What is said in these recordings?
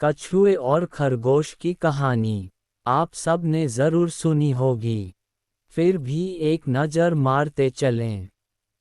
कछुए और खरगोश की कहानी आप सब ने जरूर सुनी होगी, फिर भी एक नज़र मारते चलें।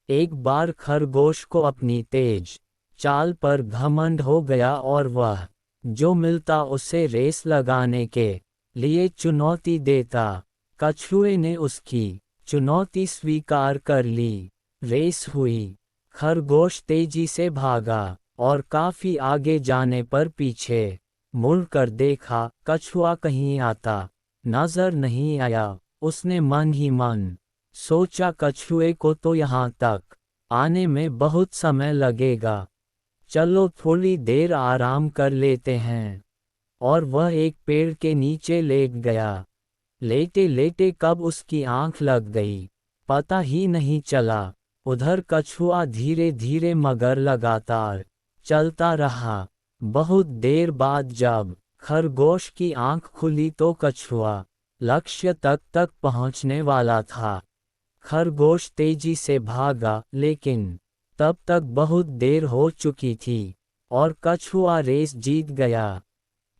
एक बार खरगोश को अपनी तेज चाल पर घमंड हो गया और वह जो मिलता उसे रेस लगाने के लिए चुनौती देता। कछुए ने उसकी चुनौती स्वीकार कर ली। रेस हुई। खरगोश तेजी से भागा और काफी आगे जाने पर पीछे मुड़कर देखा, कछुआ कहीं आता नजर नहीं आया। उसने मन ही मन सोचा, कछुए को तो यहाँ तक आने में बहुत समय लगेगा, चलो थोड़ी देर आराम कर लेते हैं। और वह एक पेड़ के नीचे लेट गया। लेटे लेटे कब उसकी आंख लग गई, पता ही नहीं चला। उधर कछुआ धीरे धीरे मगर लगातार चलता रहा। बहुत देर बाद जब खरगोश की आंख खुली तो कछुआ लक्ष्य तक पहुंचने वाला था। खरगोश तेजी से भागा, लेकिन तब तक बहुत देर हो चुकी थी और कछुआ रेस जीत गया।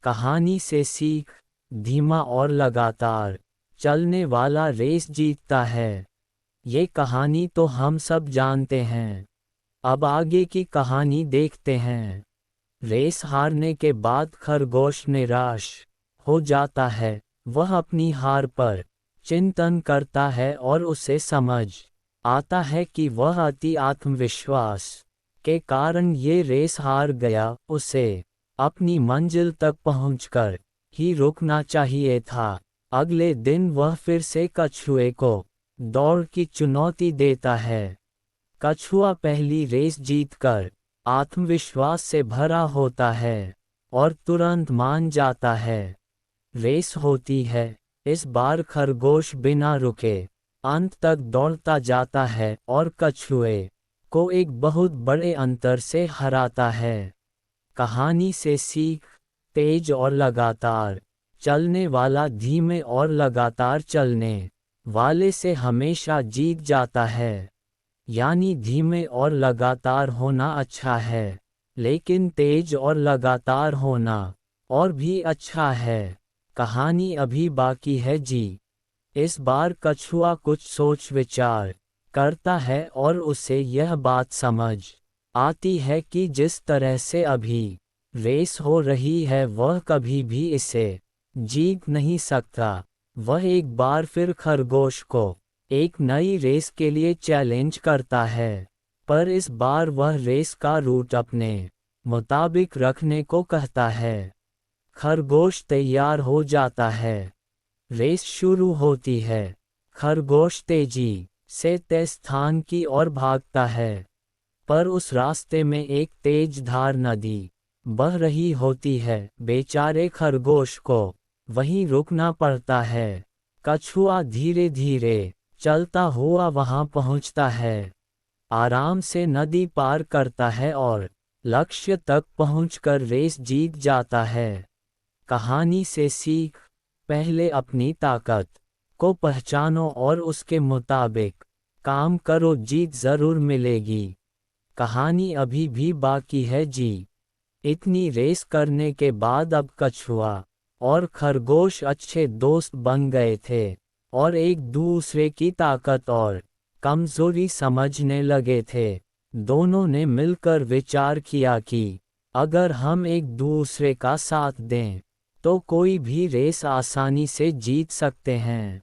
कहानी से सीख, धीमा और लगातार चलने वाला रेस जीतता है। ये कहानी तो हम सब जानते हैं। अब आगे की कहानी देखते हैं। रेस हारने के बाद खरगोश निराश हो जाता है। वह अपनी हार पर चिंतन करता है और उसे समझ आता है कि वह अति आत्मविश्वास के कारण ये रेस हार गया। उसे अपनी मंजिल तक पहुंचकर ही रुकना चाहिए था। अगले दिन वह फिर से कछुए को दौड़ की चुनौती देता है। कछुआ पहली रेस जीतकर आत्मविश्वास से भरा होता है और तुरंत मान जाता है। रेस होती है। इस बार खरगोश बिना रुके अंत तक दौड़ता जाता है और कछुए को एक बहुत बड़े अंतर से हराता है। कहानी से सीख, तेज और लगातार चलने वाला धीमे और लगातार चलने वाले से हमेशा जीत जाता है। यानी धीमे और लगातार होना अच्छा है, लेकिन तेज और लगातार होना और भी अच्छा है। कहानी अभी बाकी है जी। इस बार कछुआ कुछ सोच विचार करता है और उसे यह बात समझ आती है कि जिस तरह से अभी रेस हो रही है वह कभी भी इसे जीत नहीं सकता। वह एक बार फिर खरगोश को एक नई रेस के लिए चैलेंज करता है, पर इस बार वह रेस का रूट अपने मुताबिक रखने को कहता है। खरगोश तैयार हो जाता है। रेस शुरू होती है। खरगोश तेजी से तय स्थान की ओर भागता है, पर उस रास्ते में एक तेज धार नदी बह रही होती है। बेचारे खरगोश को वहीं रुकना पड़ता है। कछुआ धीरे धीरे चलता हुआ वहां पहुंचता है, आराम से नदी पार करता है और लक्ष्य तक पहुंचकर रेस जीत जाता है। कहानी से सीख, पहले अपनी ताकत को पहचानो और उसके मुताबिक काम करो, जीत जरूर मिलेगी। कहानी अभी भी बाकी है जी। इतनी रेस करने के बाद अब कछुआ और खरगोश अच्छे दोस्त बन गए थे और एक दूसरे की ताकत और कमजोरी समझने लगे थे। दोनों ने मिलकर विचार किया कि अगर हम एक दूसरे का साथ दें तो कोई भी रेस आसानी से जीत सकते हैं।